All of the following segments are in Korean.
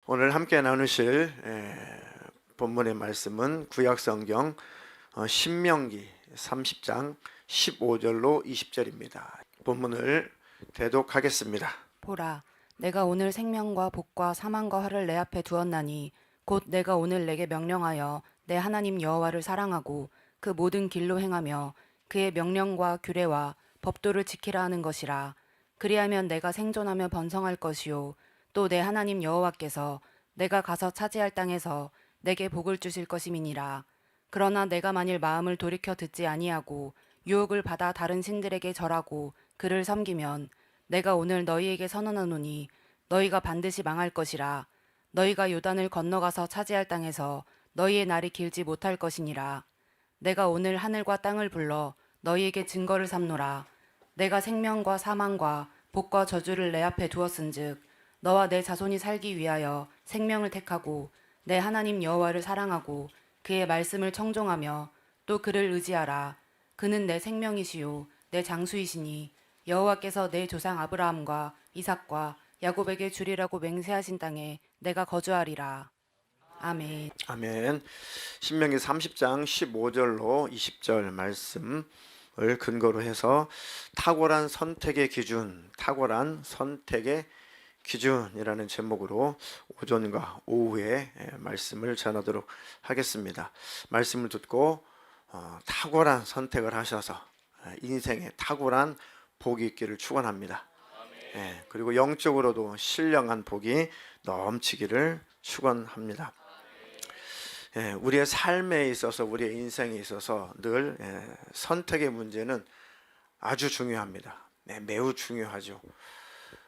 오늘 함께 나누실 본문의 말씀은 구약성경 신명기 30장 15절로 20절입니다. 본문을 대독하겠습니다. 보라, 내가 오늘 생명과 복과 사망과 화를 내 앞에 두었나니 곧 내가 오늘 내게 명령하여 내 하나님 여호와를 사랑하고 그 모든 길로 행하며 그의 명령과 규례와 법도를 지키라 하는 것이라. 그리하면 내가 생존하며 번성할 것이요 또 내 하나님 여호와께서 내가 가서 차지할 땅에서 내게 복을 주실 것임이니라. 그러나 내가 만일 마음을 돌이켜 듣지 아니하고 유혹을 받아 다른 신들에게 절하고 그를 섬기면 내가 오늘 너희에게 선언하노니 너희가 반드시 망할 것이라. 너희가 요단을 건너가서 차지할 땅에서 너희의 날이 길지 못할 것이니라. 내가 오늘 하늘과 땅을 불러 너희에게 증거를 삼노라. 내가 생명과 사망과 복과 저주를 내 앞에 두었은즉 너와 내 자손이 살기 위하여 생명을 택하고 내 하나님 여호와를 사랑하고 그의 말씀을 청종하며 또 그를 의지하라. 그는 내 생명이시요 내 장수이시니 여호와께서 내 조상 아브라함과 이삭과 야곱에게 주리라고 맹세하신 땅에 내가 거주하리라. 아멘. 아멘. 신명기 30장 15절로 20절 말씀을 근거로 해서 탁월한 선택의 기준이라는 제목으로 오전과 오후에 말씀을 전하도록 하겠습니다. 말씀을 듣고 탁월한 선택을 하셔서 인생에 탁월한 복이 있기를 축원합니다. 그리고 영적으로도 신령한 복이 넘치기를 축원합니다. 우리의 삶에 있어서, 우리의 인생에 있어서 늘 선택의 문제는 아주 중요합니다. 매우 중요하죠.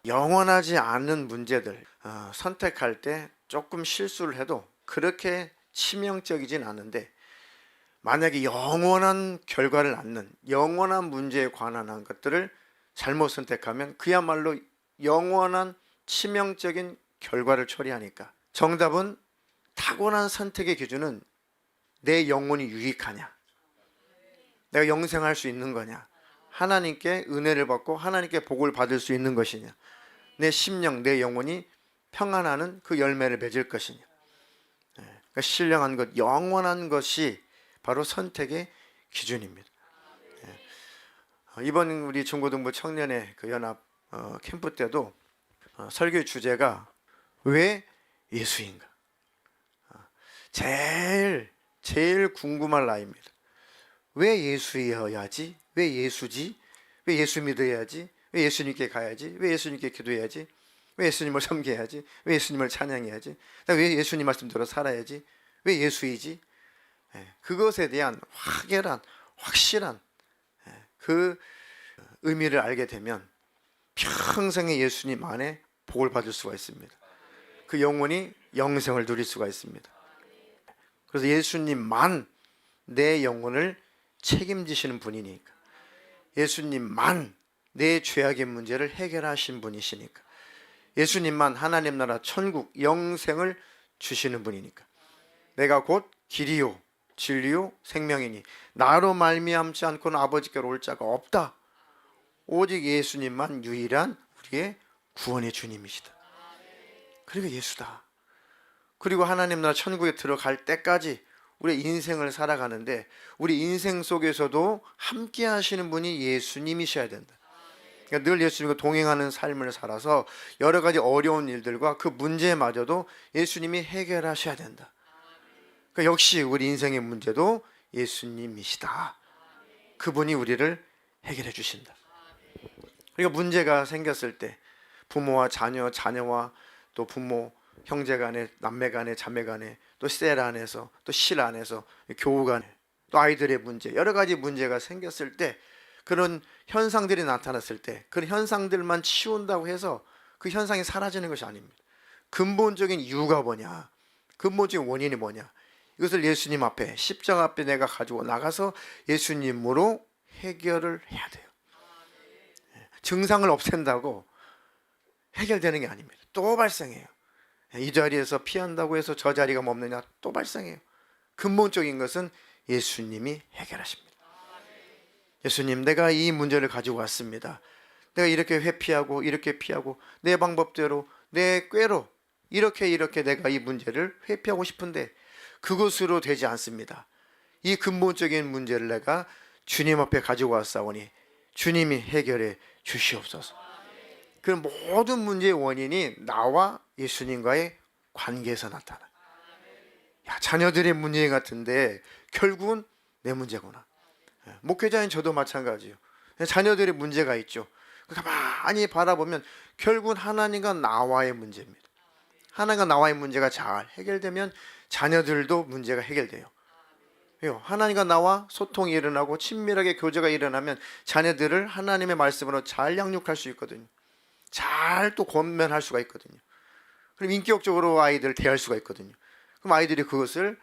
영원하지 않은 문제들 선택할 때 조금 실수를 해도 그렇게 치명적이진 않은데, 만약에 영원한 결과를 낳는 영원한 문제에 관한 것들을 잘못 선택하면 그야말로 영원한 치명적인 결과를 초래하니까, 정답은 탁월한 선택의 기준은 내 영혼이 유익하냐, 내가 영생할 수 있는 거냐, 하나님께 은혜를 받고 하나님께 복을 받을 수 있는 것이냐, 내 심령, 내 영혼이 평안하는 그 열매를 맺을 것이냐. 그러니까 신령한 것, 영원한 것이 바로 선택의 기준입니다. 이번 우리 중고등부 청년의 그 연합 캠프 때도 설교 주제가 왜 예수인가? 제일 궁금한 나이입니다. 왜 예수여야지? 왜 예수지? 왜 예수 믿어야지? 왜 예수님께 가야지? 왜 예수님께 기도해야지? 왜 예수님을 섬겨야지? 왜 예수님을 찬양해야지? 왜 예수님 말씀대로 살아야지? 왜 예수이지? 그것에 대한 확실한 그 의미를 알게 되면 평생의 예수님 안에 복을 받을 수가 있습니다. 그 영혼이 영생을 누릴 수가 있습니다. 그래서 예수님만 내 영혼을 책임지시는 분이니까, 예수님만 내 죄악의 문제를 해결하신 분이시니까, 예수님만 하나님 나라 천국 영생을 주시는 분이니까, 내가 곧 길이요 진리요 생명이니 나로 말미암지 않고는 아버지께로 올 자가 없다. 오직 예수님만 유일한 우리의 구원의 주님이시다. 그리고 예수다. 그리고 하나님 나라 천국에 들어갈 때까지 우리 인생을 살아가는데, 우리 인생 속에서도 함께 하시는 분이 예수님이셔야 된다. 그러니까 늘 예수님과 동행하는 삶을 살아서 여러 가지 어려운 일들과 그 문제마저도 예수님이 해결하셔야 된다. 그러니까 역시 우리 인생의 문제도 예수님이시다. 그분이 우리를 해결해 주신다. 그러니까 문제가 생겼을 때 부모와 자녀, 자녀와 또 부모, 형제 간에, 남매 간에, 자매 간에, 또 셀 안에서, 또 실 안에서, 교우 간에, 또 아이들의 문제, 여러 가지 문제가 생겼을 때, 그런 현상들이 나타났을 때 그런 현상들만 치운다고 해서 그 현상이 사라지는 것이 아닙니다. 근본적인 이유가 뭐냐, 근본적인 원인이 뭐냐, 이것을 예수님 앞에, 십자가 앞에 내가 가지고 나가서 예수님으로 해결을 해야 돼요. 증상을 없앤다고 해결되는 게 아닙니다. 또 발생해요. 이 자리에서 피한다고 해서 저 자리가 없느냐, 또 발생해요. 근본적인 것은 예수님이 해결하십니다. 예수님, 내가 이 문제를 가지고 왔습니다. 내가 이렇게 회피하고 이렇게 피하고 내 방법대로 내 꾀로 이렇게 내가 이 문제를 회피하고 싶은데 그것으로 되지 않습니다. 이 근본적인 문제를 내가 주님 앞에 가지고 왔사오니 주님이 해결해 주시옵소서. 그 모든 문제의 원인이 나와 예수님과의 관계에서 나타나. 야, 자녀들의 문제 같은데 결국은 내 문제구나. 목회자인 저도 마찬가지예요. 자녀들의 문제가 있죠. 가만히 바라보면 결국은 하나님과 나와의 문제입니다. 하나님과 나와의 문제가 잘 해결되면 자녀들도 문제가 해결돼요. 하나님과 나와 소통이 일어나고 친밀하게 교제가 일어나면 자녀들을 하나님의 말씀으로 잘 양육할 수 있거든요. 잘 또 권면할 수가 있거든요. 그럼 인격적으로 아이들을 대할 수가 있거든요. 그럼 아이들이 그것을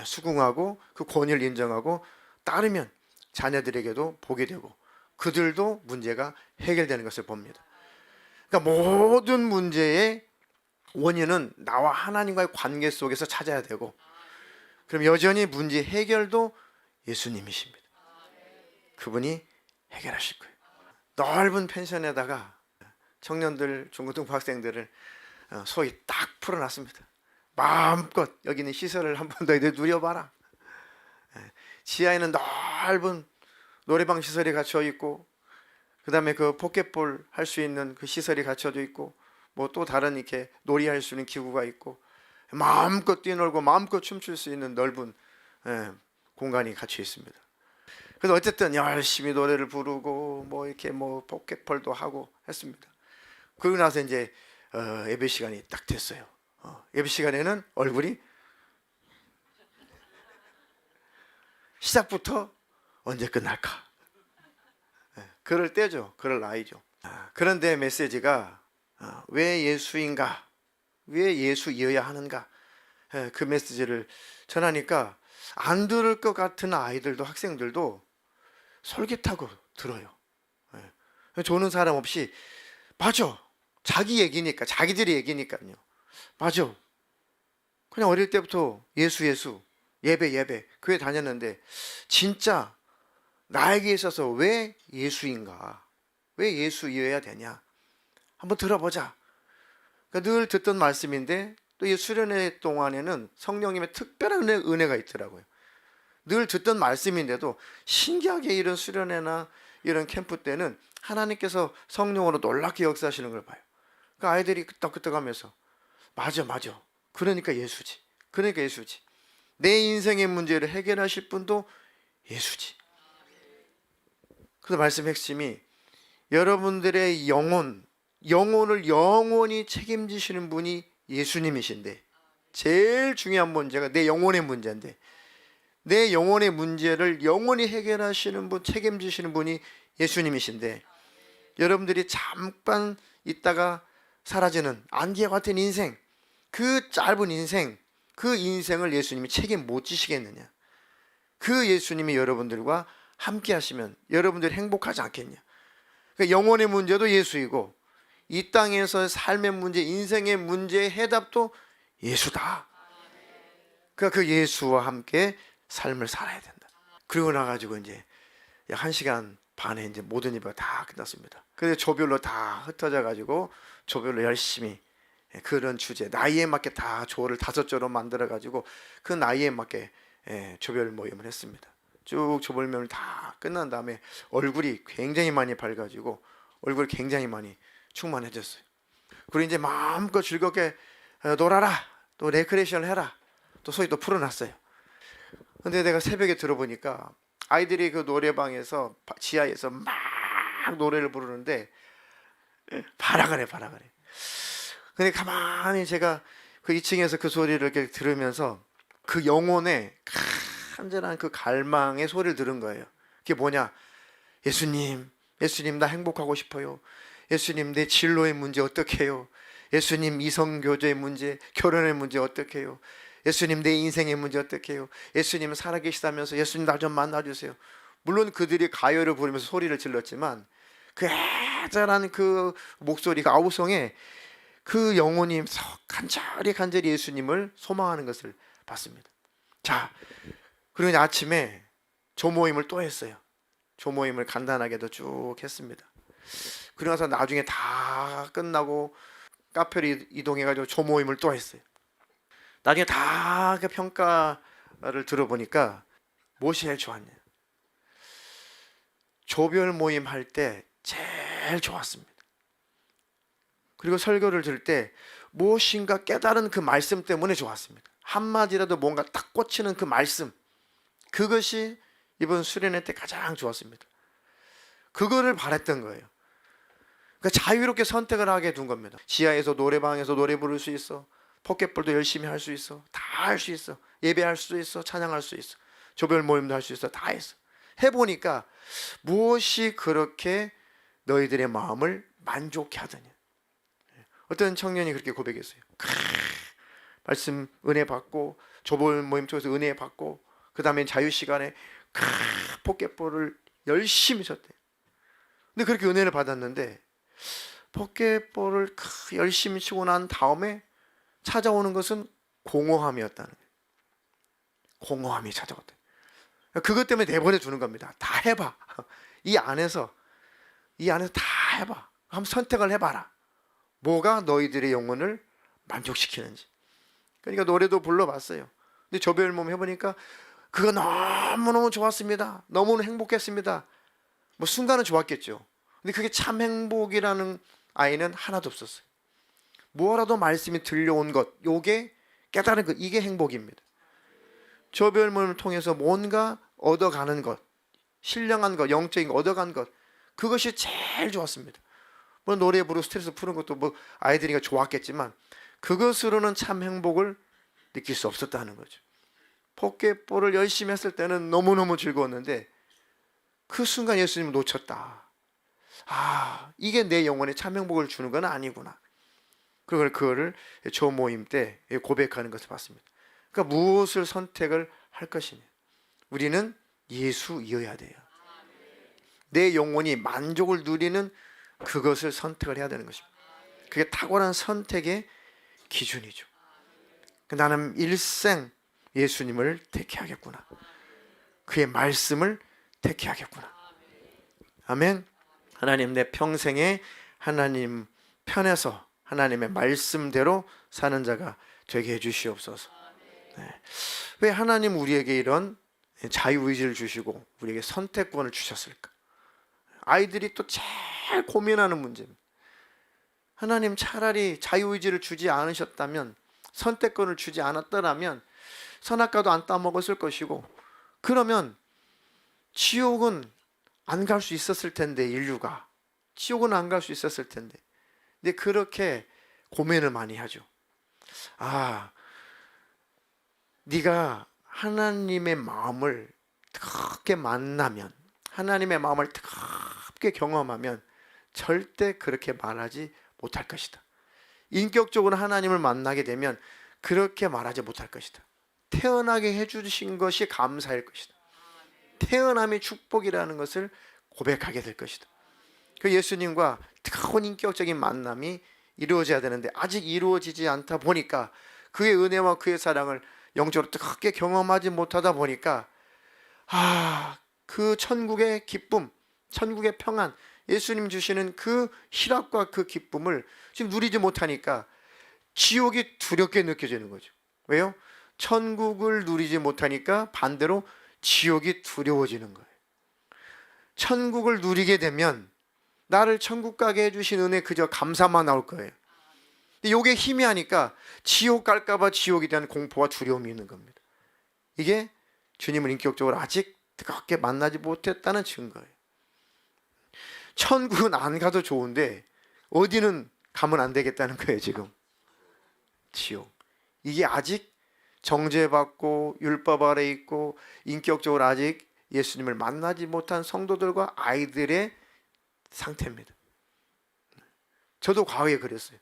수긍하고 그 권위를 인정하고 따르면 자녀들에게도 복이 되고 그들도 문제가 해결되는 것을 봅니다. 그러니까 모든 문제의 원인은 나와 하나님과의 관계 속에서 찾아야 되고, 그럼 여전히 문제 해결도 예수님이십니다. 그분이 해결하실 거예요. 넓은 펜션에다가 청년들, 중고등부 학생들을 소위 딱 풀어놨습니다. 마음껏 여기 있는 시설을 한 번 더 누려봐라. 지하에는 넓은 노래방 시설이 갖춰 있고, 그 다음에 그 포켓볼 할 수 있는 그 시설이 갖춰져 있고, 뭐 또 다른 이렇게 놀이할 수 있는 기구가 있고, 마음껏 뛰놀고 마음껏 춤출 수 있는 넓은 공간이 갖춰 있습니다. 그래서 어쨌든 열심히 노래를 부르고 뭐 이렇게 뭐 포켓볼도 하고 했습니다. 그러고 나서 이제 예배 시간이 딱 됐어요. 예배 시간에는 얼굴이 시작부터 언제 끝날까? 그럴 때죠. 그럴 나이죠. 그런데 메시지가 왜 예수인가? 왜 예수이어야 하는가? 그 메시지를 전하니까 안 들을 것 같은 아이들도 학생들도 솔깃하고 들어요. 조는 사람 없이 맞아. 자기 얘기니까, 자기들이 얘기니까요. 맞아. 그냥 어릴 때부터 예수 예배 교회 다녔는데 진짜 나에게 있어서 왜 예수인가? 왜 예수이어야 되냐? 한번 들어보자. 그러니까 늘 듣던 말씀인데 또 이 수련회 동안에는 성령님의 특별한 은혜가 있더라고요. 늘 듣던 말씀인데도 신기하게 이런 수련회나 이런 캠프 때는 하나님께서 성령으로 놀랍게 역사하시는 걸 봐요. 그러니까 아이들이 끄떡끄떡하면서 맞아. 그러니까 예수지. 내 인생의 문제를 해결하실 분도 예수지. 그 말씀 핵심이 여러분들의 영혼을 영원히 책임지시는 분이 예수님이신데, 제일 중요한 문제가 내 영혼의 문제인데, 내 영혼의 문제를 영원히 해결하시는 분, 책임지시는 분이 예수님이신데, 여러분들이 잠깐 있다가 사라지는 안개 같은 인생, 그 짧은 인생, 그 인생을 예수님이 책임 못 지시겠느냐? 그 예수님이 여러분들과 함께 하시면 여러분들이 행복하지 않겠냐? 그러니까 영혼의 문제도 예수이고 이 땅에서 삶의 문제, 인생의 문제의 해답도 예수다. 그러니까 그 예수와 함께 삶을 살아야 된다. 그러고 나가지고 이제 약 1시간 반에 이제 모든 예배가 다 끝났습니다. 그래서 조별로 다 흩어져 가지고 조별로 열심히 그런 주제, 나이에 맞게 다 조를 5조로 만들어 가지고 그 나이에 맞게 조별 모임을 했습니다. 쭉 조별 모임을 다 끝난 다음에 얼굴이 굉장히 많이 밝아지고 얼굴이 굉장히 많이 충만해졌어요. 그리고 이제 마음껏 즐겁게 놀아라, 또 레크레이션을 해라, 또 소위 또 풀어놨어요. 근데 내가 새벽에 들어보니까 아이들이 그 노래방에서 지하에서 막 노래를 부르는데 바라가래. 근데 가만히 제가 그 2층에서 그 소리를 이렇게 들으면서 그 영혼의 간절한 그 갈망의 소리를 들은 거예요. 그게 뭐냐? 예수님 나 행복하고 싶어요. 예수님 내 진로의 문제 어떻게 해요? 예수님 이성교제의 문제, 결혼의 문제 어떻게 해요? 예수님 내 인생의 문제 어떻게 해요? 예수님 살아계시다면서 예수님 날 좀 만나주세요. 물론 그들이 가요를 부르면서 소리를 질렀지만 그 애절한 그 목소리가 아우성에 그 영혼이 간절히 예수님을 소망하는 것을 봤습니다. 자, 그리고 아침에 조모임을 또 했어요. 조모임을 간단하게도 쭉 했습니다. 그러고 나서 나중에 다 끝나고 카페로 이동해가지고 조모임을 또 했어요. 나중에 다 그 평가를 들어보니까 무엇이 제일 좋았냐? 조별 모임 할 때 제일 좋았습니다. 그리고 설교를 들을 때 무엇인가 깨달은 그 말씀 때문에 좋았습니다. 한마디라도 뭔가 딱 꽂히는 그 말씀, 그것이 이번 수련회 때 가장 좋았습니다. 그거를 바랬던 거예요. 그러니까 자유롭게 선택을 하게 둔 겁니다. 지하에서 노래방에서 노래 부를 수 있어, 포켓볼도 열심히 할 수 있어, 다 할 수 있어, 예배할 수 있어, 찬양할 수 있어, 조별 모임도 할 수 있어, 다 했어. 해보니까 무엇이 그렇게 너희들의 마음을 만족해 하더냐. 어떤 청년이 그렇게 고백했어요. 말씀 은혜 받고, 조별 모임 통해서 은혜 받고, 그 다음에 자유 시간에 포켓볼을 열심히 쳤대. 근데 그렇게 은혜를 받았는데 포켓볼을 열심히 치고 난 다음에 찾아오는 것은 공허함이었다는 거예요. 공허함이 찾아왔대. 그것 때문에 내버려 두는 겁니다. 다 해봐. 이 안에서 다 해봐. 한번 선택을 해봐라. 뭐가 너희들의 영혼을 만족시키는지. 그러니까 노래도 불러봤어요. 근데 조별 모임 해보니까 그거 너무너무 좋았습니다. 너무너무 행복했습니다. 뭐 순간은 좋았겠죠. 근데 그게 참 행복이라는 아이는 하나도 없었어요. 뭐라도 말씀이 들려온 것, 요게 깨달은 것, 이게 행복입니다. 조별 모임을 통해서 뭔가 얻어가는 것, 신령한 것, 영적인 거 얻어간 것, 그것이 제일 좋았습니다. 뭐 노래 부르고 스트레스 푸는 것도 뭐 아이들이니까 좋았겠지만 그것으로는 참 행복을 느낄 수 없었다는 거죠. 포켓볼을 열심히 했을 때는 너무너무 즐거웠는데 그 순간 예수님을 놓쳤다. 아, 이게 내 영혼에 참 행복을 주는 건 아니구나. 그거를 조모임 때 고백하는 것을 봤습니다. 그러니까 무엇을 선택을 할 것이냐. 우리는 예수이어야 돼요. 내 영혼이 만족을 누리는 그것을 선택을 해야 되는 것입니다. 그게 탁월한 선택의 기준이죠. 나는 일생 예수님을 택해야겠구나. 그의 말씀을 택해야겠구나. 아멘. 하나님, 내 평생에 하나님 편에서 하나님의 말씀대로 사는 자가 되게 해주시옵소서. 네. 왜 하나님 우리에게 이런 자유의지를 주시고 우리에게 선택권을 주셨을까? 아이들이 또 제일 고민하는 문제입니다. 하나님 차라리 자유의지를 주지 않으셨다면, 선택권을 주지 않았더라면 선악과도 안 따먹었을 것이고, 그러면 지옥은 안 갈 수 있었을 텐데, 인류가 지옥은 안 갈 수 있었을 텐데. 근데 그렇게 고민을 많이 하죠. 아, 네가 하나님의 마음을 뜨겁게 만나면, 하나님의 마음을 뜨겁게 경험하면 절대 그렇게 말하지 못할 것이다. 인격적으로 하나님을 만나게 되면 그렇게 말하지 못할 것이다. 태어나게 해주신 것이 감사일 것이다. 태어남이 축복이라는 것을 고백하게 될 것이다. 그 예수님과 뜨거운 인격적인 만남이 이루어져야 되는데 아직 이루어지지 않다 보니까, 그의 은혜와 그의 사랑을 영적으로 뜨겁게 경험하지 못하다 보니까, 그 천국의 기쁨, 천국의 평안, 예수님 주시는 그 희락과 그 기쁨을 지금 누리지 못하니까 지옥이 두렵게 느껴지는 거죠. 왜요? 천국을 누리지 못하니까 반대로 지옥이 두려워지는 거예요. 천국을 누리게 되면 나를 천국 가게 해주신 은혜 그저 감사만 나올 거예요. 근데 이게 희미하니까 지옥 갈까봐 지옥에 대한 공포와 두려움이 있는 겁니다. 이게 주님을 인격적으로 아직 뜨겁게 만나지 못했다는 증거예요. 천국은 안 가도 좋은데 어디는 가면 안 되겠다는 거예요. 지금 지옥. 이게 아직 정죄받고 율법 아래 있고 인격적으로 아직 예수님을 만나지 못한 성도들과 아이들의 상태입니다. 저도 과거에 그랬어요.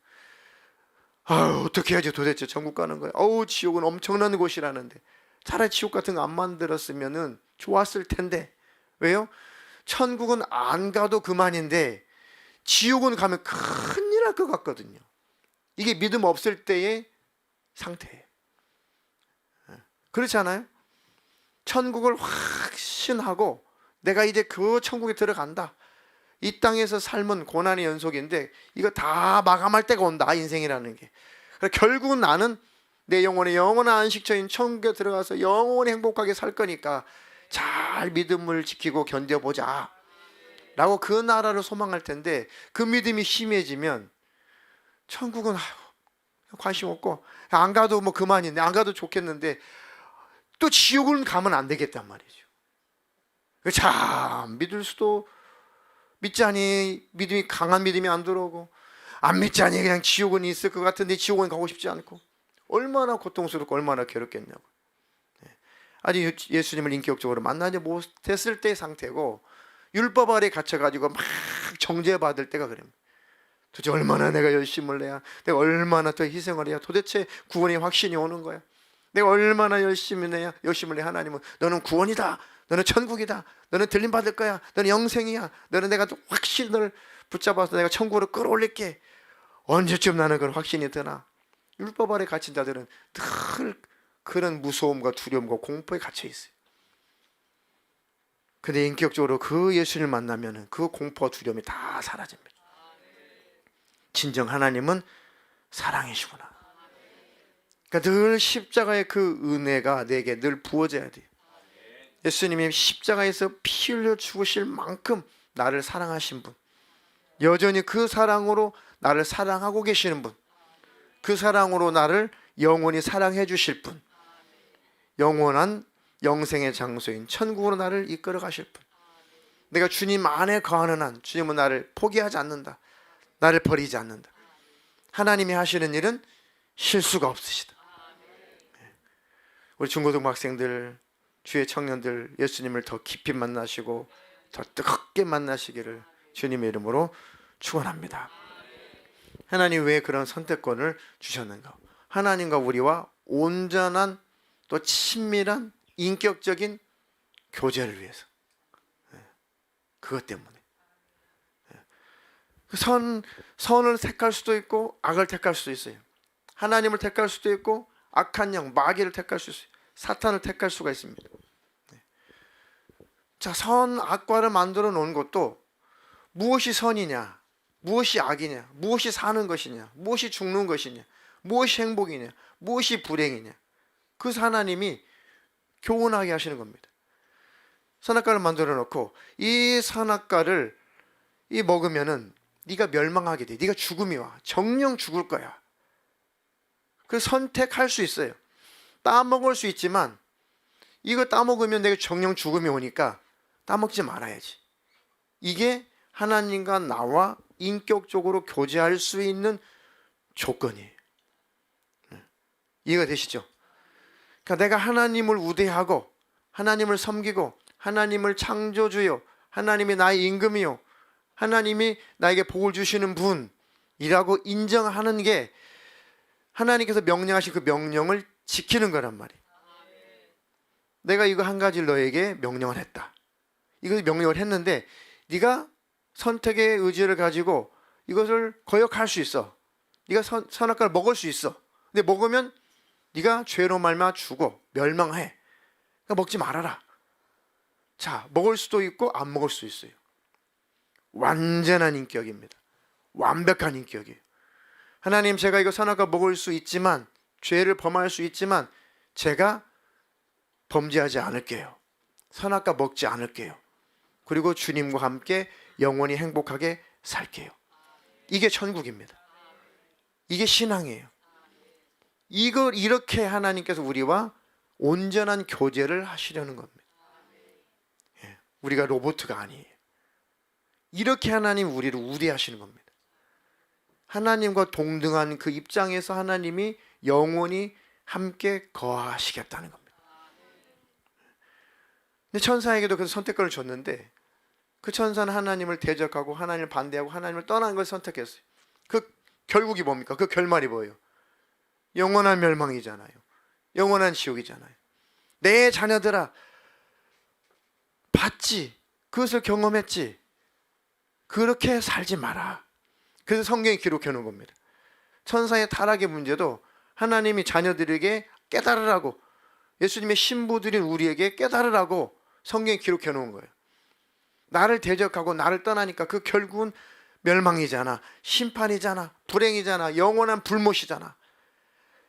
어떻게 해야지 도대체 천국 가는 거야. 지옥은 엄청난 곳이라는데 차라리 지옥 같은 거 안 만들었으면 좋았을 텐데. 왜요? 천국은 안 가도 그만인데 지옥은 가면 큰일 날 것 같거든요. 이게 믿음 없을 때의 상태예요. 그렇지 않아요? 천국을 확신하고 내가 이제 그 천국에 들어간다. 이 땅에서 삶은 고난의 연속인데 이거 다 마감할 때가 온다, 인생이라는 게. 그러니까 결국은 나는 내 영혼의 영원한 안식처인 천국에 들어가서 영원히 행복하게 살 거니까 잘 믿음을 지키고 견뎌보자 라고 그 나라를 소망할 텐데, 그 믿음이 심해지면 천국은 관심 없고, 안 가도 뭐 그만인데, 안 가도 좋겠는데 또 지옥은 가면 안 되겠단 말이죠. 참 믿을 수도, 믿자니 믿음이 강한 믿음이 안 들어오고, 안 믿자니 그냥 지옥은 있을 것 같은데 지옥은 가고 싶지 않고, 얼마나 고통스럽고 얼마나 괴롭겠냐고. 아직 예수님을 인격적으로 만나지 못했을 때의 상태고, 율법 아래 갇혀가지고 막 정죄받을 때가 그럽니다. 도대체 얼마나 내가 열심을 해야, 내가 얼마나 더 희생을 해야 도대체 구원의 확신이 오는 거야. 내가 얼마나 열심을 해야 하나님은 너는 구원이다, 너는 천국이다, 너는 들림 받을 거야, 너는 영생이야, 너는 내가 확실히 너를 붙잡아서 내가 천국으로 끌어올릴게. 언제쯤 나는 그런 확신이 드나? 율법 아래 갇힌 자들은 늘 그런 무서움과 두려움과 공포에 갇혀 있어요. 근데 인격적으로 그 예수님을 만나면 그 공포와 두려움이 다 사라집니다. 진정 하나님은 사랑이시구나. 그러니까 늘 십자가의 그 은혜가 내게 늘 부어져야 돼요. 예수님이 십자가에서 피 흘려 죽으실 만큼 나를 사랑하신 분, 여전히 그 사랑으로 나를 사랑하고 계시는 분, 그 사랑으로 나를 영원히 사랑해 주실 분, 영원한 영생의 장소인 천국으로 나를 이끌어 가실 분, 내가 주님 안에 거하는 한 주님은 나를 포기하지 않는다, 나를 버리지 않는다. 하나님이 하시는 일은 실수가 없으시다. 우리 중고등학생들, 주의 청년들, 예수님을 더 깊이 만나시고 더 뜨겁게 만나시기를 주님의 이름으로 축원합니다. 하나님 왜 그런 선택권을 주셨는가? 하나님과 우리와 온전한 또 친밀한 인격적인 교제를 위해서. 그것 때문에. 선을 택할 수도 있고 악을 택할 수도 있어요. 하나님을 택할 수도 있고 악한 영, 마귀를 택할 수 있어요. 사탄을 택할 수가 있습니다. 자, 악과를 만들어 놓은 것도 무엇이 선이냐, 무엇이 악이냐, 무엇이 사는 것이냐, 무엇이 죽는 것이냐, 무엇이 행복이냐, 무엇이 불행이냐, 그 하나님이 교훈하게 하시는 겁니다. 선악과를 만들어 놓고 이 선악과를 먹으면은 네가 멸망하게 돼, 네가 죽음이 와, 정령 죽을 거야. 그 선택할 수 있어요. 따먹을 수 있지만 이거 따먹으면 내가 정령 죽음이 오니까 따먹지 말아야지. 이게 하나님과 나와 인격적으로 교제할 수 있는 조건이에요. 이해가 되시죠? 그러니까 내가 하나님을 우대하고 하나님을 섬기고 하나님을 창조주요, 하나님이 나의 임금이요, 하나님이 나에게 복을 주시는 분이라고 인정하는 게 하나님께서 명령하신 그 명령을 지키는 거란 말이에요. 내가 이거 한 가지를 너에게 명령을 했다. 이것을 명령을 했는데 네가 선택의 의지를 가지고 이것을 거역할 수 있어. 네가 선악과를 먹을 수 있어. 근데 먹으면 네가 죄로 말미암아 죽어, 멸망해. 그러니까 먹지 말아라. 자, 먹을 수도 있고 안 먹을 수 있어요. 완전한 인격입니다. 완벽한 인격이에요. 하나님, 제가 이거 선악과 먹을 수 있지만, 죄를 범할 수 있지만 제가 범죄하지 않을게요. 선악과 먹지 않을게요. 그리고 주님과 함께 영원히 행복하게 살게요. 이게 천국입니다. 이게 신앙이에요. 이걸 이렇게 하나님께서 우리와 온전한 교제를 하시려는 겁니다. 우리가 로봇가 아니에요. 이렇게 하나님 우리를 우대하시는 겁니다. 하나님과 동등한 그 입장에서 하나님이 영원히 함께 거하시겠다는 겁니다. 근데 천사에게도 그 선택권을 줬는데 그 천사는 하나님을 대적하고 하나님을 반대하고 하나님을 떠나는 걸 선택했어요. 그 결국이 뭡니까? 그 결말이 뭐예요? 영원한 멸망이잖아요. 영원한 지옥이잖아요. 내 자녀들아, 봤지? 그것을 경험했지? 그렇게 살지 마라. 그래서 성경이 기록해 놓은 겁니다. 천사의 타락의 문제도 하나님이 자녀들에게 깨달으라고, 예수님의 신부들인 우리에게 깨달으라고 성경이 기록해 놓은 거예요. 나를 대적하고 나를 떠나니까 그 결국은 멸망이잖아, 심판이잖아, 불행이잖아, 영원한 불못이잖아.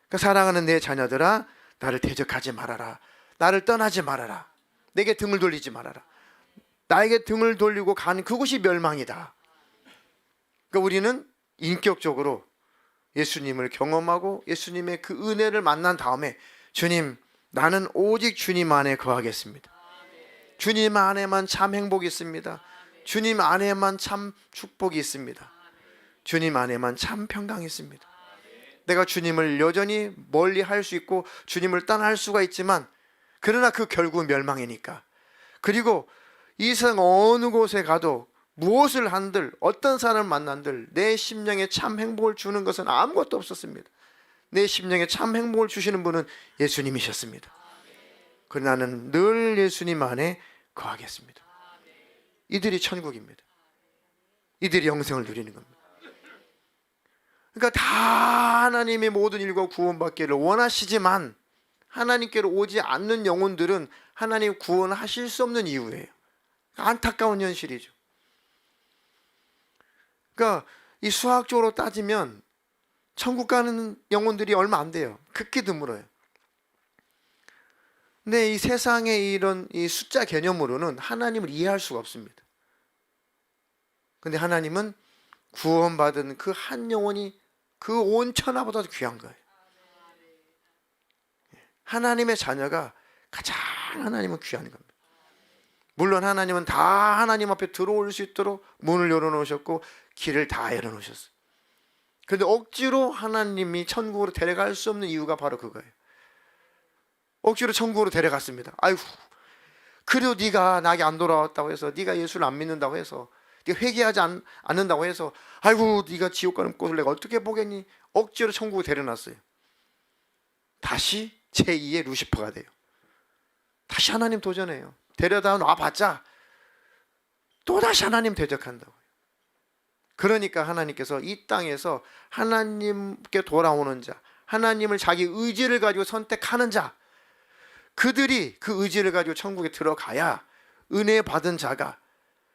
그러니까 사랑하는 내 자녀들아, 나를 대적하지 말아라. 나를 떠나지 말아라. 내게 등을 돌리지 말아라. 나에게 등을 돌리고 가는 그곳이 멸망이다. 그러니까 우리는 인격적으로 예수님을 경험하고 예수님의 그 은혜를 만난 다음에, 주님, 나는 오직 주님 안에 거하겠습니다. 주님 안에만 참 행복이 있습니다. 주님 안에만 참 축복이 있습니다. 주님 안에만 참 평강이 있습니다. 내가 주님을 여전히 멀리 할 수 있고 주님을 떠날 수가 있지만, 그러나 그 결국은 멸망이니까. 그리고 이 세상 어느 곳에 가도 무엇을 한들 어떤 사람을 만난들 내 심령에 참 행복을 주는 것은 아무것도 없었습니다. 내 심령에 참 행복을 주시는 분은 예수님이셨습니다. 그러나 나는 늘 예수님 안에 거하겠습니다. 이들이 천국입니다. 이들이 영생을 누리는 겁니다. 그러니까 다 하나님의 모든 일과 구원받기를 원하시지만 하나님께로 오지 않는 영혼들은 하나님 구원하실 수 없는 이유예요. 안타까운 현실이죠. 그러니까 이 수학적으로 따지면 천국 가는 영혼들이 얼마 안 돼요. 극히 드물어요. 근데 이 세상의 이런 이 숫자 개념으로는 하나님을 이해할 수가 없습니다. 근데 하나님은 구원받은 그 한 영혼이 그 온 천하보다도 귀한 거예요. 하나님의 자녀가 가장 하나님은 귀한 겁니다. 물론 하나님은 다 하나님 앞에 들어올 수 있도록 문을 열어놓으셨고 길을 다 열어놓으셨어요. 그런데 억지로 하나님이 천국으로 데려갈 수 없는 이유가 바로 그거예요. 억지로 천국으로 데려갔습니다. 아이고, 그래도 네가 나에게 안 돌아왔다고 해서, 네가 예수를 안 믿는다고 해서, 네가 회개하지 않는다고 해서, 아이고 네가 지옥 가는 꼴을 내가 어떻게 보겠니? 억지로 천국으로 데려놨어요. 다시 제2의 루시퍼가 돼요. 다시 하나님 도전해요. 데려다 놔봤자 또다시 하나님 대적한다고요. 그러니까 하나님께서 이 땅에서 하나님께 돌아오는 자, 하나님을 자기 의지를 가지고 선택하는 자, 그들이 그 의지를 가지고 천국에 들어가야 은혜 받은 자가,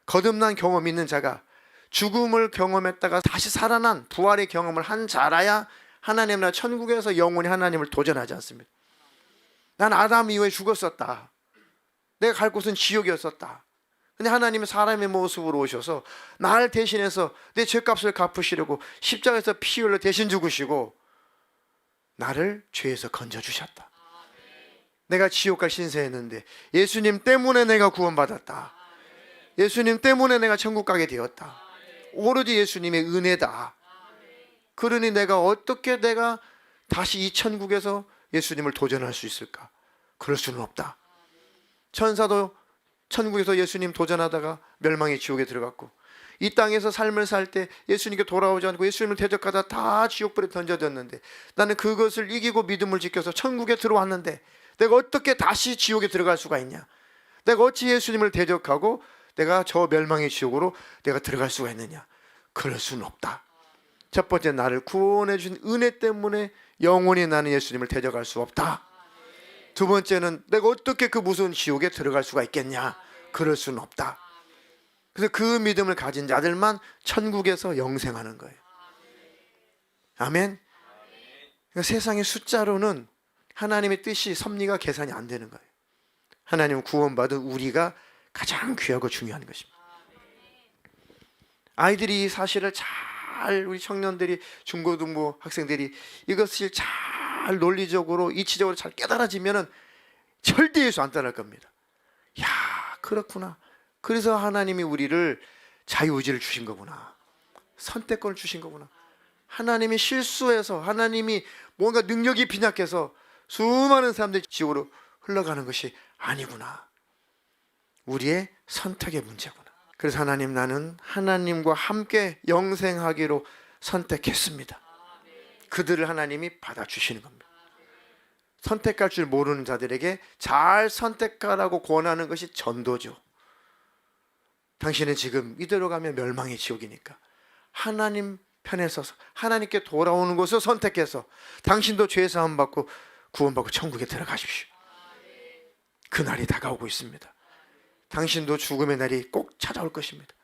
거듭난 경험 있는 자가, 죽음을 경험했다가 다시 살아난 부활의 경험을 한 자라야 하나님 나라 천국에서 영원히 하나님을 도전하지 않습니다. 난 아담 이후에 죽었었다. 내가 갈 곳은 지옥이었었다. 근데 하나님은 사람의 모습으로 오셔서 나를 대신해서 내 죄값을 갚으시려고 십자가에서 피 흘려 대신 죽으시고 나를 죄에서 건져주셨다. 내가 지옥 갈 신세했는데 예수님 때문에 내가 구원받았다. 예수님 때문에 내가 천국 가게 되었다. 오로지 예수님의 은혜다. 그러니 내가 어떻게 내가 다시 이 천국에서 예수님을 도전할 수 있을까? 그럴 수는 없다. 천사도 천국에서 예수님 도전하다가 멸망의 지옥에 들어갔고, 이 땅에서 삶을 살 때 예수님께 돌아오지 않고 예수님을 대적하다 다 지옥불에 던져졌는데, 나는 그것을 이기고 믿음을 지켜서 천국에 들어왔는데 내가 어떻게 다시 지옥에 들어갈 수가 있냐? 내가 어찌 예수님을 대적하고 내가 저 멸망의 지옥으로 내가 들어갈 수가 있느냐? 그럴 수는 없다. 첫 번째, 나를 구원해 준 은혜 때문에 영원히 나는 예수님을 대적할 수 없다. 두 번째는 내가 어떻게 그 무서운 지옥에 들어갈 수가 있겠냐? 그럴 수는 없다. 그래서 그 믿음을 가진 자들만 천국에서 영생하는 거예요. 아멘. 그러니까 세상의 숫자로는 하나님의 뜻이 섭리가 계산이 안 되는 거예요. 하나님 구원받은 우리가 가장 귀하고 중요한 것입니다. 아이들이 이 사실을 잘, 우리 청년들이, 중고등부 학생들이 이것을 잘 논리적으로 이치적으로 잘 깨달아지면은 절대 예수 안 따를 겁니다. 야, 그렇구나. 그래서 하나님이 우리를 자유의지를 주신 거구나. 선택권을 주신 거구나. 하나님이 실수해서, 하나님이 뭔가 능력이 빈약해서 수많은 사람들이 지옥으로 흘러가는 것이 아니구나. 우리의 선택의 문제구나. 그래서 하나님, 나는 하나님과 함께 영생하기로 선택했습니다. 그들을 하나님이 받아주시는 겁니다. 선택할 줄 모르는 자들에게 잘 선택하라고 권하는 것이 전도죠. 당신은 지금 이대로 가면 멸망의 지옥이니까 하나님 편에 서서 하나님께 돌아오는 것을 선택해서 당신도 죄 사함 받고 구원받고 천국에 들어가십시오. 그날이 다가오고 있습니다. 당신도 죽음의 날이 꼭 찾아올 것입니다.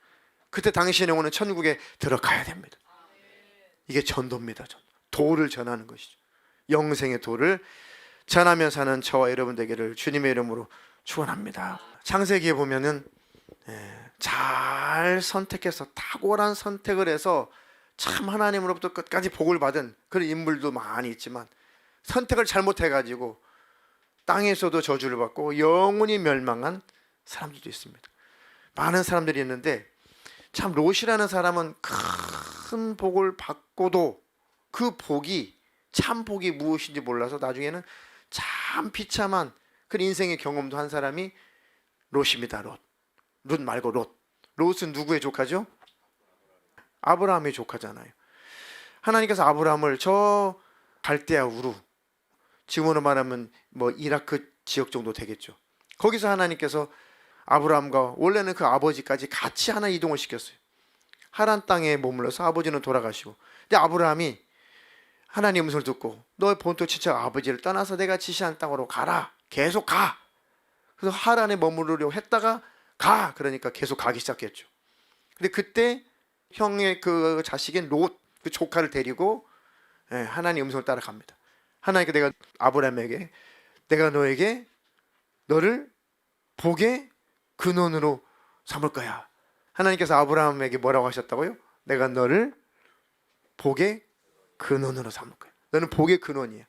그때 당신의 영혼은 천국에 들어가야 됩니다. 이게 전도입니다. 도를 전하는 것이죠. 영생의 도를 전하며 사는 저와 여러분 되기를 주님의 이름으로 축원합니다. 창세기에 보면은 잘 선택해서 탁월한 선택을 해서 참 하나님으로부터 끝까지 복을 받은 그런 인물도 많이 있지만, 선택을 잘못해가지고 땅에서도 저주를 받고 영원히 멸망한 사람들도 있습니다. 많은 사람들이 있는데, 참 롯이라는 사람은 큰 복을 받고도 그 복이 참 복이 무엇인지 몰라서 나중에는 참 비참한 그런 인생의 경험도 한 사람이 롯입니다. 롯 말고 롯은 누구의 조카죠? 아브라함의 조카잖아요. 하나님께서 아브라함을 저 갈대아 우루, 지금으로 말하면 뭐 이라크 지역 정도 되겠죠. 거기서 하나님께서 아브라함과 원래는 그 아버지까지 같이 하나 이동을 시켰어요. 하란 땅에 머물러서 아버지는 돌아가시고, 근데 아브라함이 하나님 음성을 듣고 너의 본토 친척 아버지를 떠나서 내가 지시한 땅으로 가라. 계속 가. 그래서 하란에 머무르려고 했다가 가. 그러니까 계속 가기 시작했죠. 근데 그때 형의 그 자식인 롯, 그 조카를 데리고 하나님 음성을 따라갑니다. 하나님께 내가 아브라함에게 내가 너를 복의 근원으로 삼을 거야. 하나님께서 아브라함에게 뭐라고 하셨다고요? 내가 너를 복의 근원으로 삼을 거야. 너는 복의 근원이야.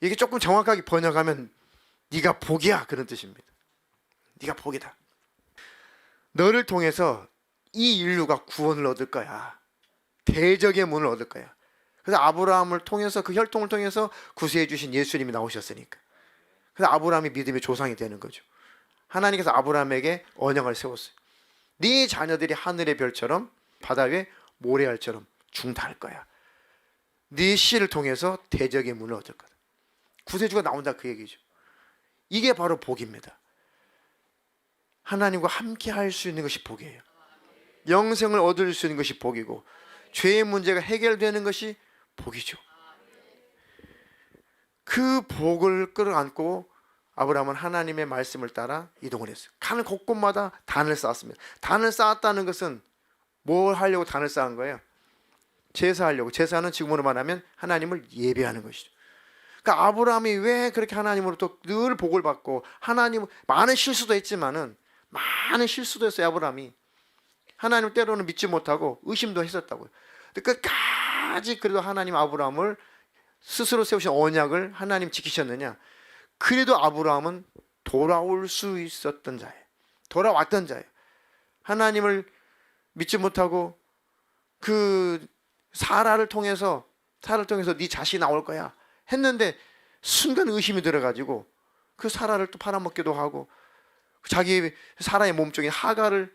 이게 조금 정확하게 번역하면 네가 복이야, 그런 뜻입니다. 네가 복이다. 너를 통해서 이 인류가 구원을 얻을 거야. 대적의 문을 얻을 거야. 그래서 아브라함을 통해서, 그 혈통을 통해서 구세해 주신 예수님이 나오셨으니까. 그래서 아브라함이 믿음의 조상이 되는 거죠. 하나님께서 아브라함에게 언약을 세웠어요. 네 자녀들이 하늘의 별처럼 바다 위에 모래알처럼 중다할 거야. 네 씨를 통해서 대적의 문을 얻을 거다. 구세주가 나온다, 그 얘기죠. 이게 바로 복입니다. 하나님과 함께 할 수 있는 것이 복이에요. 영생을 얻을 수 있는 것이 복이고, 죄의 문제가 해결되는 것이 복이죠. 그 복을 끌어안고 아브라함은 하나님의 말씀을 따라 이동을 했어요. 가는 곳곳마다 단을 쌓았습니다. 단을 쌓았다는 것은 뭘 하려고 단을 쌓은 거예요? 제사하려고. 제사는 지금으로 말하면 하나님을 예배하는 것이죠. 그러니까 아브라함이 왜 그렇게 하나님으로부터 늘 복을 받고, 하나님 많은 실수도 했지만은 많은 실수도 했어요. 아브라함이 하나님을 때로는 믿지 못하고 의심도 했었다고요. 근데 끝까지 그래도 하나님 아브라함을 스스로 세우신 언약을 하나님 지키셨느냐? 그래도 아브라함은 돌아올 수 있었던 자예요. 돌아왔던 자예요. 하나님을 믿지 못하고 그 사라를 통해서 네 자식이 나올 거야 했는데, 순간 의심이 들어가지고 그 사라를 또 팔아먹기도 하고, 자기 사라의 몸종인 하갈을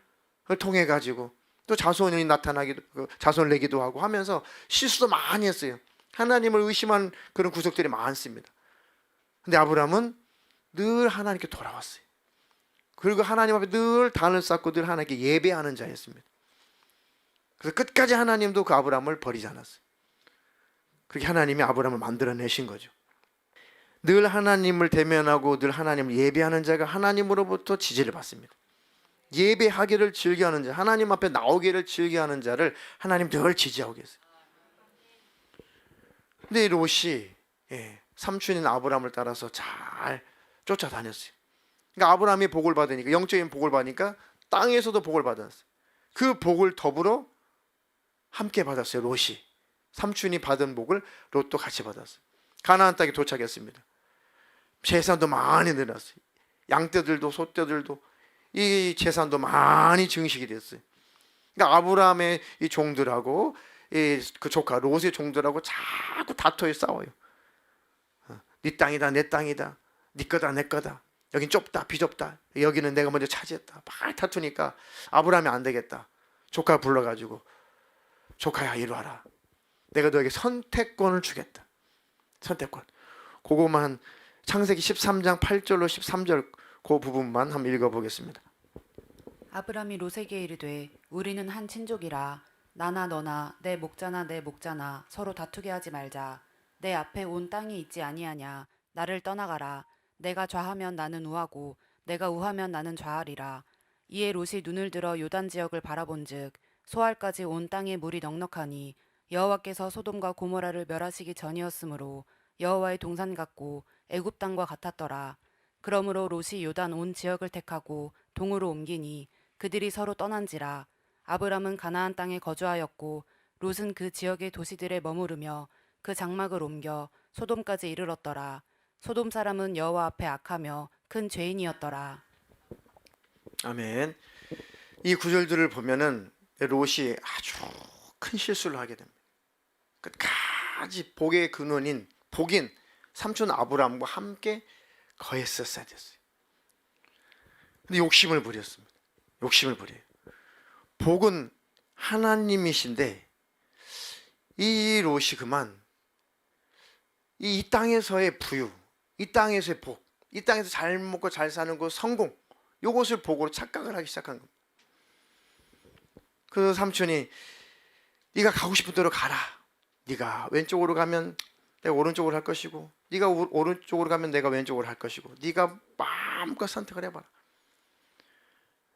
통해 가지고 또 자손이 나타나기도, 자손을 내기도 하고 하면서 실수도 많이 했어요. 하나님을 의심한 그런 구석들이 많습니다. 근데 아브라함은 늘 하나님께 돌아왔어요. 그리고 하나님 앞에 늘 단을 쌓고 늘 하나님께 예배하는 자였습니다. 그래서 끝까지 하나님도 그 아브라함을 버리지 않았어요. 그렇게 하나님이 아브라함을 만들어내신 거죠. 늘 하나님을 대면하고 늘 하나님을 예배하는 자가 하나님으로부터 지지를 받습니다. 예배하기를 즐겨하는 자, 하나님 앞에 나오기를 즐겨하는 자를 하나님 늘 지지하고 계세요. 근데 이 롯이 삼촌인 아브라함을 따라서 잘 쫓아다녔어요. 그러니까 아브라함이 복을 받으니까, 영적인 복을 받으니까 땅에서도 복을 받았어요. 그 복을 더불어 함께 받았어요. 롯이. 삼촌이 받은 복을 롯도 같이 받았어요. 가나안 땅에 도착했습니다. 재산도 많이 늘었어요. 양떼들도 소떼들도 이 재산도 많이 증식이 됐어요. 그러니까 아브라함의 이 종들하고 그 조카 롯의 종들하고 자꾸 다퉈요. 싸워요. 네 땅이다, 내 땅이다, 네 거다, 내 거다, 여긴 좁다, 비좁다, 여기는 내가 먼저 차지했다, 막 다투니까 아브라함이 안 되겠다. 조카 불러가지고, 조카야 이리 와라, 내가 너에게 선택권을 주겠다. 선택권. 그거만, 창세기 13장 8절로 13절 그 부분만 한번 읽어보겠습니다. 아브람이 롯에게 이르되 우리는 한 친족이라 나나 너나 내 목자나 내 목자나 서로 다투게 하지 말자. 내 앞에 온 땅이 있지 아니하냐. 나를 떠나가라. 내가 좌하면 나는 우하고 내가 우하면 나는 좌하리라. 이에 롯이 눈을 들어 요단 지역을 바라본즉 소알까지 온 땅에 물이 넉넉하니 여호와께서 소돔과 고모라를 멸하시기 전이었으므로 여호와의 동산 같고 애굽 땅과 같았더라. 그러므로 롯이 요단 온 지역을 택하고 동으로 옮기니 그들이 서로 떠난지라. 아브람은 가나안 땅에 거주하였고 롯은 그 지역의 도시들에 머무르며 그 장막을 옮겨 소돔까지 이르렀더라. 소돔 사람은 여호와 앞에 악하며 큰 죄인이었더라. 아멘. 이 구절들을 보면은 롯이 아주 큰 실수를 하게 됩니다. 끝까지 복의 근원인 복인 삼촌 아브라함과 함께 거했었어야 됐어요. 근데 욕심을 부렸습니다. 욕심을 부려요. 복은 하나님이신데 이 롯이 그만 이 땅에서의 부유, 이 땅에서의 복, 이 땅에서 잘 먹고 잘 사는 그 성공, 이것을 복으로 착각을 하기 시작한 겁니다. 그 삼촌이 네가 가고 싶은 대로 가라. 네가 왼쪽으로 가면 내가 오른쪽으로 할 것이고, 네가 오른쪽으로 가면 내가 왼쪽으로 할 것이고, 네가 마음껏 선택을 해봐라.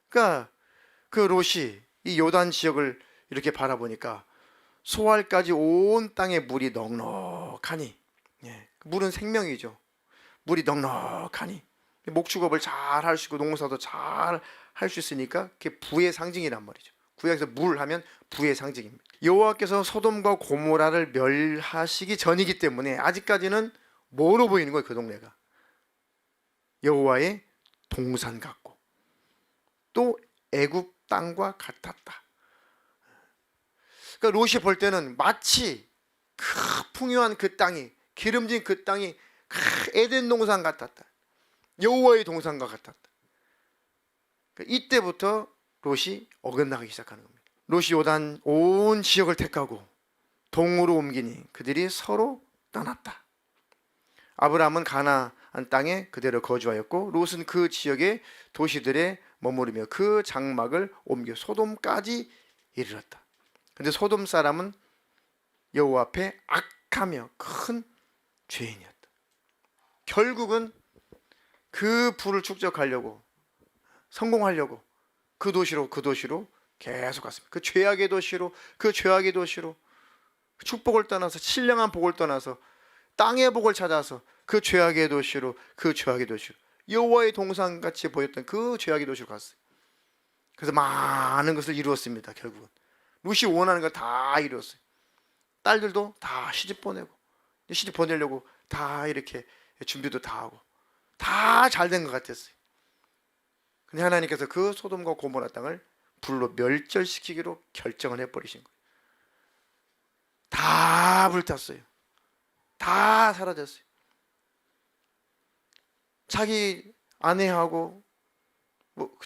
그러니까 그 롯이 이 요단 지역을 이렇게 바라보니까 소알까지 온 땅에 물이 넉넉하니, 물은 생명이죠. 물이 넉넉하니 목축업을 잘 할 수 있고 농사도 잘 할 수 있으니까 그게 부의 상징이란 말이죠. 구약에서 물 하면 부의 상징입니다. 여호와께서 소돔과 고모라를 멸하시기 전이기 때문에 아직까지는 뭐로 보이는 거예요? 그 동네가 여호와의 동산 같고 또 애굽 땅과 같았다. 그러니까 롯이 볼 때는 마치 그 풍요한 그 땅이, 기름진 그 땅이 에덴 동산 같았다. 여호와의 동산과 같았다. 그러니까 이때부터 롯이 어긋나기 시작하는 겁니다. 롯이 요단 온 지역을 택하고 동으로 옮기니 그들이 서로 떠났다. 아브라함은 가나안 땅에 그대로 거주하였고 롯은 그 지역의 도시들에 머무르며 그 장막을 옮겨 소돔까지 이르렀다. 근데 소돔 사람은 여호와 앞에 악하며 큰 죄인이었다. 결국은 그 부를 축적하려고, 성공하려고 그 도시로 계속 갔습니다. 그 죄악의 도시로 축복을 떠나서, 신령한 복을 떠나서 땅의 복을 찾아서 그 죄악의 도시로 여호와의 동산같이 보였던 그 죄악의 도시로 갔어요. 그래서 많은 것을 이루었습니다. 결국은 롯이 원하는 거 다 이루었어요. 딸들도 다 시집 보내려고 다 이렇게 준비도 다 하고 다 잘 된 것 같았어요. 근데 하나님께서 그 소돔과 고모라 땅을 불로 멸절시키기로 결정을 해버리신 거예요. 다 불탔어요. 다 사라졌어요. 자기 아내하고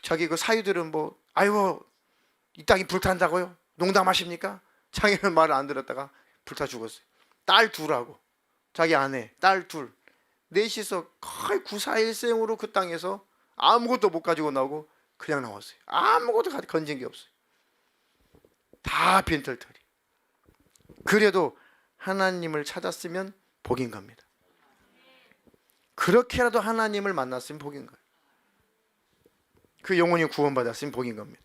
자기 그 사위들은 아이고 이 땅이 불탄다고요? 농담하십니까? 자기는 말을 안 들었다가 불타 죽었어요. 딸 둘하고 자기 아내, 딸 둘, 넷이서 거의 941생으로 그 땅에서 아무것도 못 가지고 나오고 그냥 나왔어요. 아무것도 건진 게 없어요. 다 빈털터리. 그래도 하나님을 찾았으면 복인 겁니다. 그렇게라도 하나님을 만났으면 복인 거예요. 그 영혼이 구원받았으면 복인 겁니다.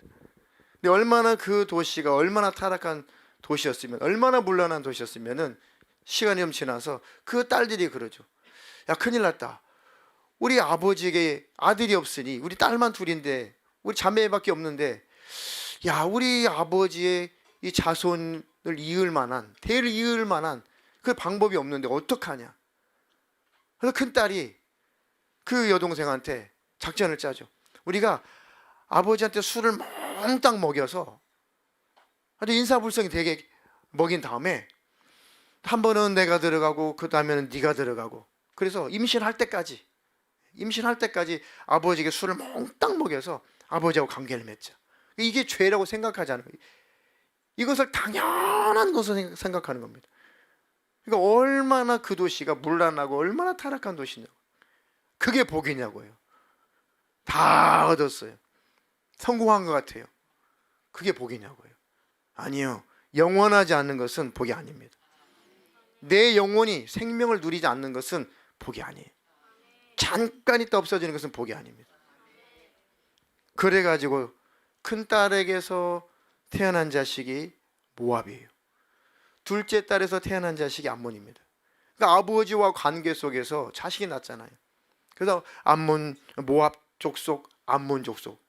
근데 얼마나 그 도시가 얼마나 타락한 도시였으면, 얼마나 문란한 도시였으면은 시간이 좀 지나서 그 딸들이 그러죠. 야, 큰일 났다. 우리 아버지에게 아들이 없으니 우리 딸만 둘인데 우리 자매밖에 없는데, 야, 우리 아버지의 이 자손을 이을 만한, 대를 이을 만한 그 방법이 없는데 어떡하냐. 그래서 큰딸이 그 여동생한테 작전을 짜죠. 우리가 아버지한테 술을 몽땅 먹여서 아주 인사불성이 되게 먹인 다음에 한 번은 내가 들어가고 그 다음에는 네가 들어가고, 그래서 임신할 때까지 아버지에게 술을 몽땅 먹여서 아버지하고 관계를 맺자. 이게 죄라고 생각하지 않아요. 이것을 당연한 것으로 생각하는 겁니다. 그러니까 얼마나 그 도시가 문란하고 얼마나 타락한 도시냐고. 그게 복이냐고요. 다 얻었어요. 성공한 것 같아요. 그게 복이냐고요. 아니요. 영원하지 않는 것은 복이 아닙니다. 내 영혼이 생명을 누리지 않는 것은 복이 아니에요. 잠깐 있다 없어지는 것은 복이 아닙니다. 그래가지고 큰딸에게서 태어난 자식이 모압이에요. 둘째 딸에서 태어난 자식이 암몬입니다. 그러니까 아버지와 관계 속에서 자식이 낳잖아요. 그래서 암몬, 모압 족속, 암몬 족속,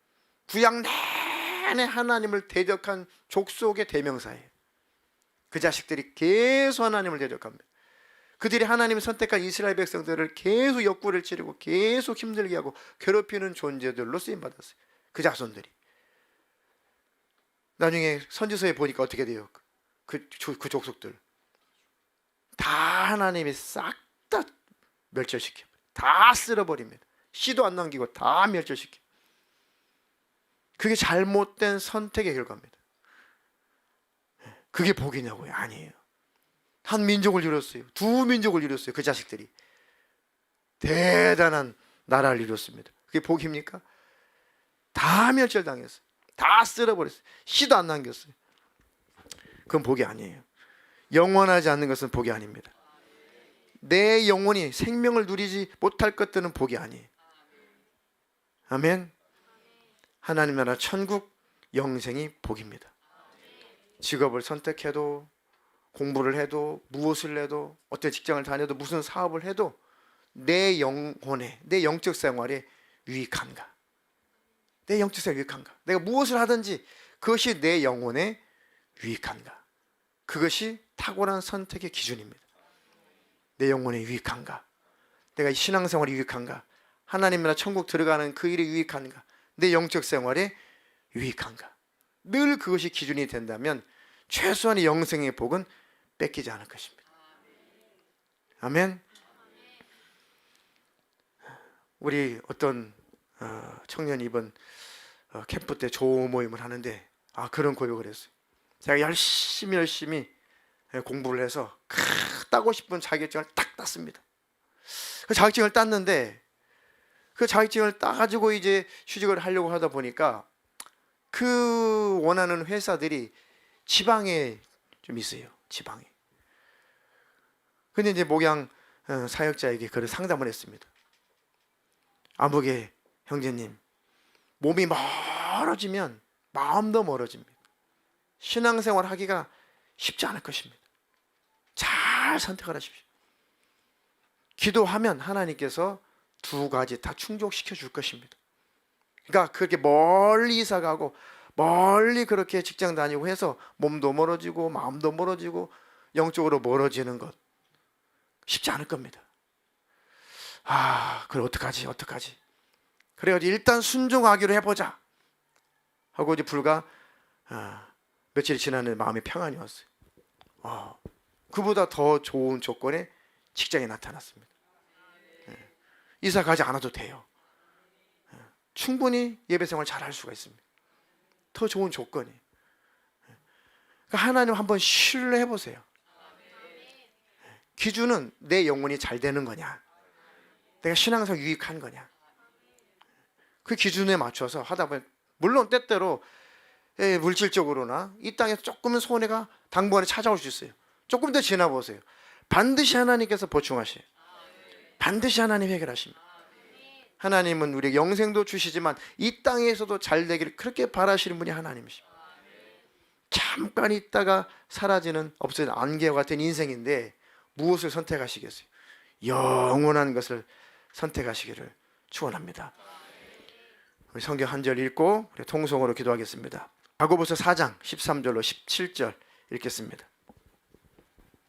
구약 내내 하나님을 대적한 족속의 대명사예요. 그 자식들이 계속 하나님을 대적합니다. 그들이 하나님이 선택한 이스라엘 백성들을 계속 역구를 치르고 계속 힘들게 하고 괴롭히는 존재들로 쓰임받았어요. 그 자손들이. 나중에 선지서에 보니까 어떻게 돼요? 그 족속들 다 하나님이 싹 다 멸절시켜, 다 쓸어버립니다. 씨도 안 남기고 다 멸절시켜. 그게 잘못된 선택의 결과입니다. 그게 복이냐고요? 아니에요. 한 민족을 이뤘어요. 두 민족을 이뤘어요. 그 자식들이 대단한 나라를 이뤘습니다. 그게 복입니까? 다 멸절당했어요. 다 쓸어버렸어요. 씨도 안 남겼어요. 그건 복이 아니에요. 영원하지 않는 것은 복이 아닙니다. 내 영혼이 생명을 누리지 못할 것들은 복이 아니에요. 아멘. 하나님 나라 천국 영생이 복입니다. 직업을 선택해도, 공부를 해도, 무엇을 해도, 어떤 직장을 다녀도, 무슨 사업을 해도 내 영혼에, 내 영적 생활에 유익한가? 내 영적 생활에 유익한가? 내가 무엇을 하든지 그것이 내 영혼에 유익한가? 그것이 탁월한 선택의 기준입니다. 내 영혼에 유익한가? 내가 신앙생활이 유익한가? 하나님 나라 천국 들어가는 그 일이 유익한가? 내 영적 생활에 유익한가? 늘 그것이 기준이 된다면 최소한의 영생의 복은 뺏기지 않을 것입니다. 아멘. 우리 어떤 청년이 이번 캠프 때 조호 모임을 하는데 그런 고백을 했어요. 제가 열심히 공부를 해서 따고 싶은 자격증을 딱 땄습니다. 그 자격증을 땄는데 그 자격증을 따가지고 이제 취직을 하려고 하다 보니까 그 원하는 회사들이 지방에 좀 있어요. 지방에. 근데 이제 목양 사역자에게 그를 상담을 했습니다. 아무개 형제님, 몸이 멀어지면 마음도 멀어집니다. 신앙생활 하기가 쉽지 않을 것입니다. 잘 선택을 하십시오. 기도하면 하나님께서 두 가지 다 충족시켜 줄 것입니다. 그러니까 그렇게 멀리 이사 가고 멀리 그렇게 직장 다니고 해서 몸도 멀어지고 마음도 멀어지고 영적으로 멀어지는 것 쉽지 않을 겁니다. 그래 어떡하지? 그래가지고 일단 순종하기로 해보자 하고 이제 불과 며칠이 지났는데 마음의 평안이 왔어요. 그보다 더 좋은 조건의 직장이 나타났습니다. 이사 가지 않아도 돼요. 충분히 예배생활 잘 할 수가 있습니다. 더 좋은 조건이. 그러니까 하나님 한번 신뢰해 보세요. 기준은 내 영혼이 잘 되는 거냐, 내가 신앙상 유익한 거냐, 그 기준에 맞춰서 하다 보면 물론 때때로 물질적으로나 이 땅에서 조금은 손해가 당분간에 찾아올 수 있어요. 조금 더 지나보세요. 반드시 하나님께서 보충하셔요. 반드시 하나님 해결하십니다. 하나님은 우리 영생도 주시지만 이 땅에서도 잘 되기를 그렇게 바라시는 분이 하나님이십니다. 잠깐 있다가 사라지는 없어지는 안개와 같은 인생인데 무엇을 선택하시겠어요? 영원한 것을 선택하시기를 축원합니다. 우리 성경 한 절 읽고 우리 통성으로 기도하겠습니다. 야고보서 4장 13절로 17절 읽겠습니다.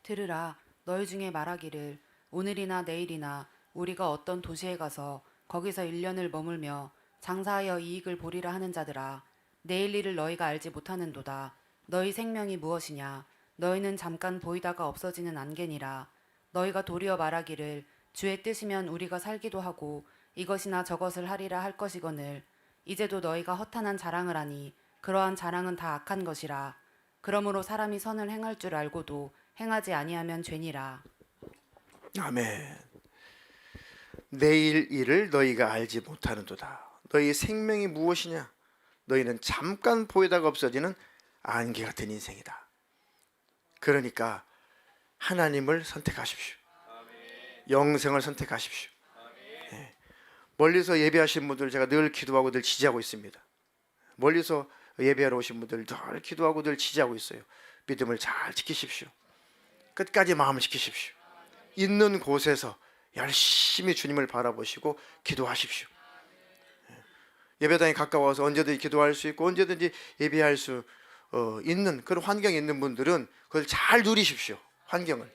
들으라, 너희 중에 말하기를 오늘이나 내일이나 우리가 어떤 도시에 가서 거기서 1년을 머물며 장사하여 이익을 보리라 하는 자들아, 내일 일을 너희가 알지 못하는도다. 너희 생명이 무엇이냐? 너희는 잠깐 보이다가 없어지는 안개니라. 너희가 도리어 말하기를 주의 뜻이면 우리가 살기도 하고 이것이나 저것을 하리라 할 것이거늘 이제도 너희가 허탄한 자랑을 하니 그러한 자랑은 다 악한 것이라. 그러므로 사람이 선을 행할 줄 알고도 행하지 아니하면 죄니라. 아멘. 내일 일을 너희가 알지 못하는도다. 너희 생명이 무엇이냐? 너희는 잠깐 보이다가 없어지는 안개 같은 인생이다. 그러니까 하나님을 선택하십시오. 영생을 선택하십시오. 멀리서 예배하신 분들 제가 늘 기도하고 늘 지지하고 있습니다. 멀리서 예배하러 오신 분들 늘 기도하고 늘 지지하고 있어요. 믿음을 잘 지키십시오. 끝까지 마음을 지키십시오. 있는 곳에서 열심히 주님을 바라보시고 기도하십시오. 예배당에 가까워서 언제든지 기도할 수 있고 언제든지 예배할 수 있는 그런 환경에 있는 분들은 그걸 잘 누리십시오. 환경을.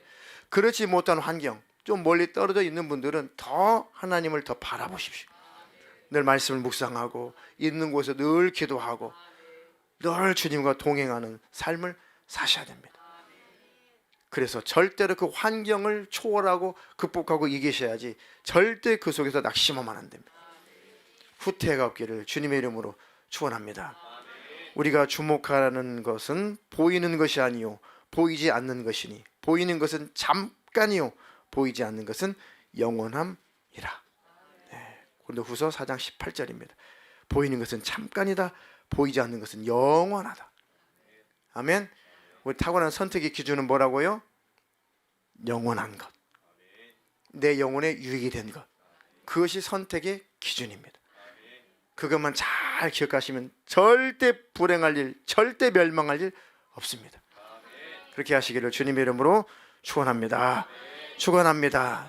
그렇지 못한 환경, 좀 멀리 떨어져 있는 분들은 더 하나님을 더 바라보십시오. 늘 말씀을 묵상하고 있는 곳에서 늘 기도하고 늘 주님과 동행하는 삶을 사셔야 됩니다. 그래서 절대로 그 환경을 초월하고 극복하고 이기셔야지 절대 그 속에서 낙심하면 안 됩니다. 후퇴가 없기를 주님의 이름으로 축원합니다. 우리가 주목하는 것은 보이는 것이 아니요 보이지 않는 것이니 보이는 것은 잠깐이요 보이지 않는 것은 영원함이라. 고린도후서 4장 18절입니다. 보이는 것은 잠깐이다. 보이지 않는 것은 영원하다. 아멘. 우리 탁월한 선택의 기준은 뭐라고요? 영원한 것. 내 영혼에 유익이 된 것. 그것이 선택의 기준입니다. 그것만 잘 기억하시면 절대 불행할 일, 절대 멸망할 일 없습니다. 그렇게 하시기를 주님의 이름으로 축원합니다. 축원합니다.